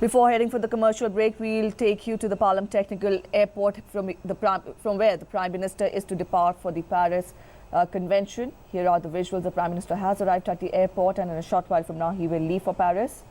Before heading for the commercial break, we'll take you to the Palam Technical Airport from where the Prime Minister is to depart for the Paris convention. Here are the visuals. The Prime Minister has arrived at the airport and in a short while from now he will leave for Paris.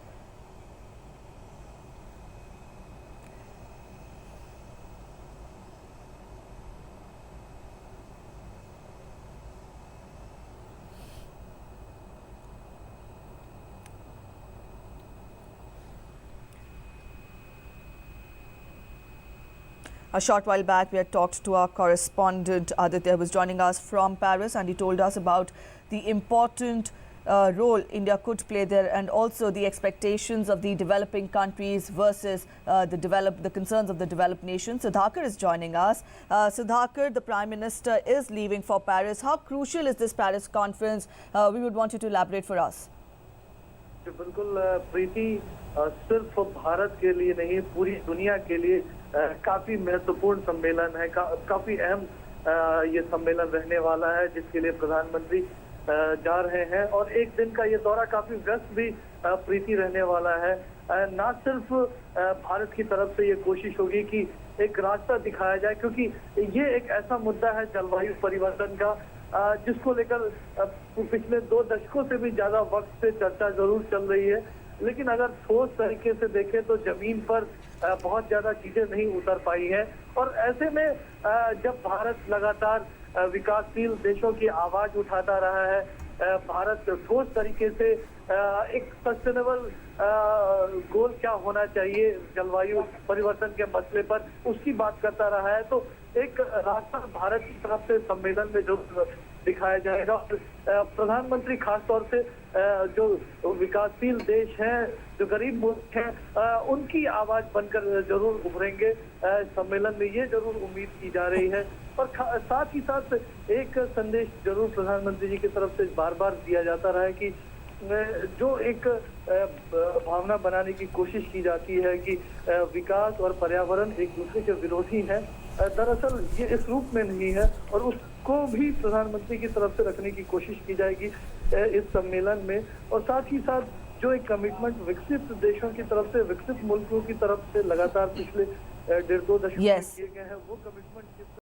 A short while back, we had talked to our correspondent Aditya, who was joining us from Paris, and he told us about the important role India could play there, and also the expectations of the developing countries versus the concerns of the developed nations. Sudhakar is joining us. Sudhakar, the Prime Minister is leaving for Paris. How crucial is this Paris conference? We would want you to elaborate for us. बिल्कुल प्रीति, सिर्फ भारत के लिए नहीं पूरी दुनिया के लिए काफी महत्वपूर्ण सम्मेलन है। काफी अहम ये सम्मेलन रहने वाला है, जिसके लिए प्रधानमंत्री जा रहे हैं और एक दिन का ये दौरा काफी व्यस्त भी प्रीति रहने वाला है। ना सिर्फ भारत की तरफ से ये कोशिश होगी कि एक रास्ता दिखाया जाए, क्योंकि ये एक ऐसा मुद्दा है जलवायु परिवर्तन का जिसको लेकर पिछले 2 दशकों से भी ज्यादा वक्त से चर्चा जरूर चल रही है, लेकिन अगर ठोस तरीके से देखें तो जमीन पर बहुत ज्यादा चीजें नहीं उतर पाई है। और ऐसे में जब भारत लगातार विकासशील देशों की आवाज उठाता रहा है, भारत ठोस तरीके से एक सस्टेनेबल गोल क्या होना चाहिए जलवायु परिवर्तन के मसले पर, उसकी बात करता रहा है, तो एक रास्ता भारत की तरफ से सम्मेलन में जो दिखाया जाएगा। प्रधानमंत्री खास तौर से जो विकासशील देश हैं, जो गरीब मुल्क हैं, उनकी आवाज बनकर जरूर उभरेंगे सम्मेलन में, ये जरूर उम्मीद की जा रही है। और साथ ही साथ एक संदेश जरूर प्रधानमंत्री जी की तरफ से बार बार दिया जाता रहा है कि जो एक भावना बनाने की कोशिश की जाती है कि विकास और पर्यावरण एक दूसरे के विरोधी हैं, दरअसल ये इस रूप में नहीं है, और उसको भी प्रधानमंत्री की तरफ से रखने की कोशिश की जाएगी इस सम्मेलन में। और साथ ही साथ जो एक कमिटमेंट विकसित देशों की तरफ से, विकसित मुल्कों की तरफ से लगातार पिछले 1.5-2 दशक किए गए हैं, वो कमिटमेंट